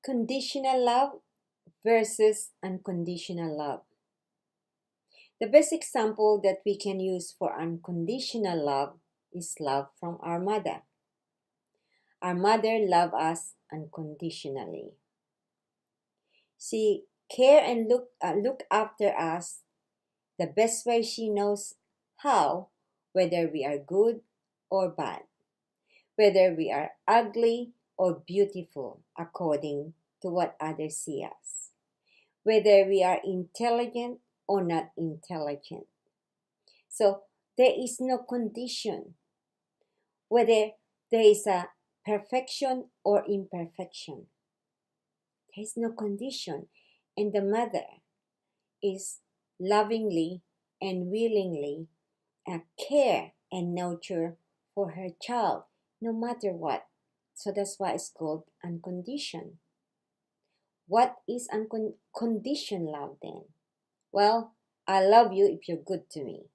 Conditional love versus unconditional love. The best example that we can use for unconditional love is love from our mother. Our mother loves us unconditionally. She care and look after us the best way she knows how, whether we are good or bad, whether we are ugly or beautiful according to what others see us, whether we are intelligent or not intelligent. So there is no condition whether there is a perfection or imperfection. There is no condition, and the mother is lovingly and willingly care and nurture for her child no matter what. So that's why it's called unconditioned. What is unconditioned love then? Well, I love you if you're good to me.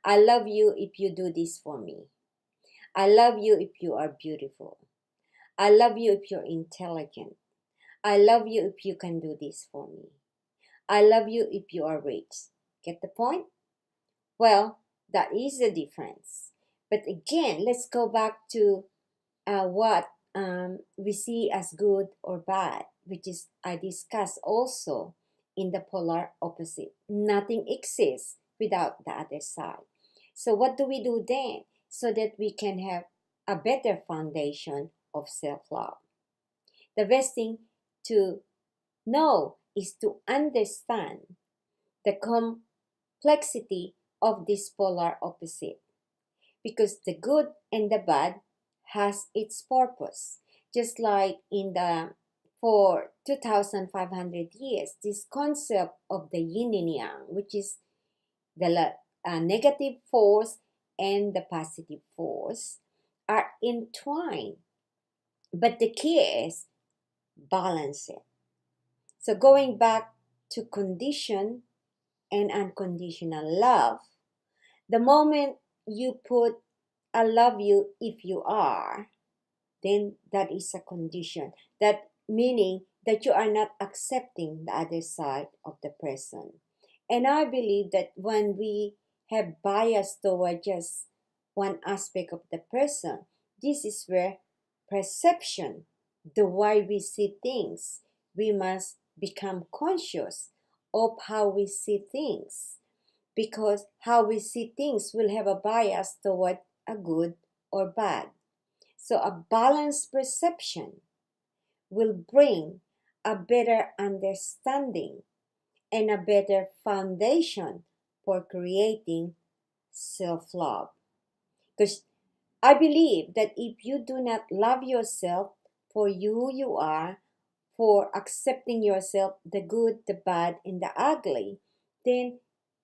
I love you if you do this for me. I love you if you are beautiful. I love you if you're intelligent. I love you if you can do this for me. I love you if you are rich. Get the point? Well, that is the difference. But again, let's go back to what we see as good or bad, which is I discussed also in the polar opposite. Nothing exists without the other side. So what do we do then so that we can have a better foundation of self-love? The best thing to know is to understand the complexity of this polar opposite, because the good and the bad has its purpose. Just like in the for 2500 years, this concept of the yin and yang, which is the negative force and the positive force, are entwined. But the key is balance it. So going back to condition and unconditional love, the moment you put I love you if you are, then that is a condition. That meaning that you are not accepting the other side of the person. And I believe that when we have bias toward just one aspect of the person, this is where perception, the way we see things, we must become conscious of how we see things, because how we see things will have a bias toward a good or bad. So a balanced perception will bring a better understanding and a better foundation for creating self-love. Because I believe that if you do not love yourself for who you are, for accepting yourself, the good, the bad, and the ugly, then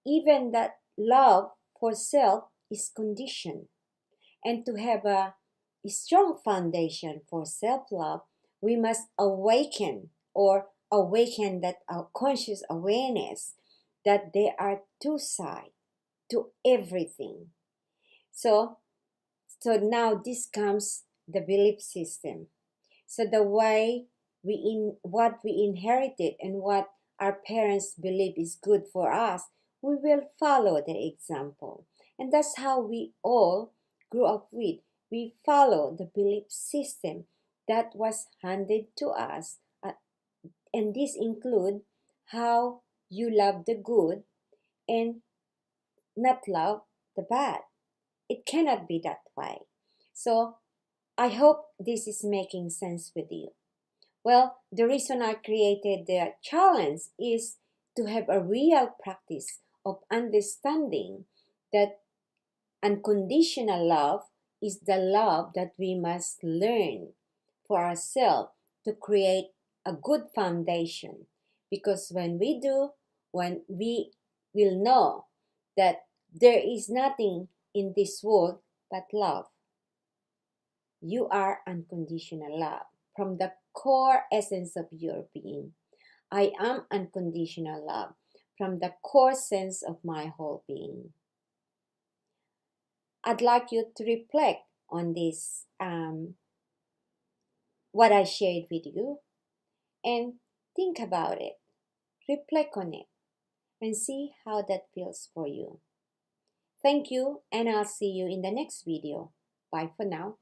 even that love for self is conditioned. And to have a strong foundation for self-love, we must awaken that our conscious awareness that there are two sides to everything. So now this comes the belief system. So the way what we inherited and what our parents believe is good for us, we will follow the example. And that's how we all grew up with. We follow the belief system that was handed to us. And this include how you love the good and not love the bad. It cannot be that way. So I hope this is making sense with you. Well, the reason I created the challenge is to have a real practice of understanding that unconditional love is the love that we must learn for ourselves to create a good foundation. Because when we do, when we will know that there is nothing in this world but love. You are unconditional love from the core essence of your being. I am unconditional love from the core sense of my whole being. I'd like you to reflect on this, what I shared with you, and think about it, reflect on it, and see how that feels for you. Thank you, and I'll see you in the next video. Bye for now.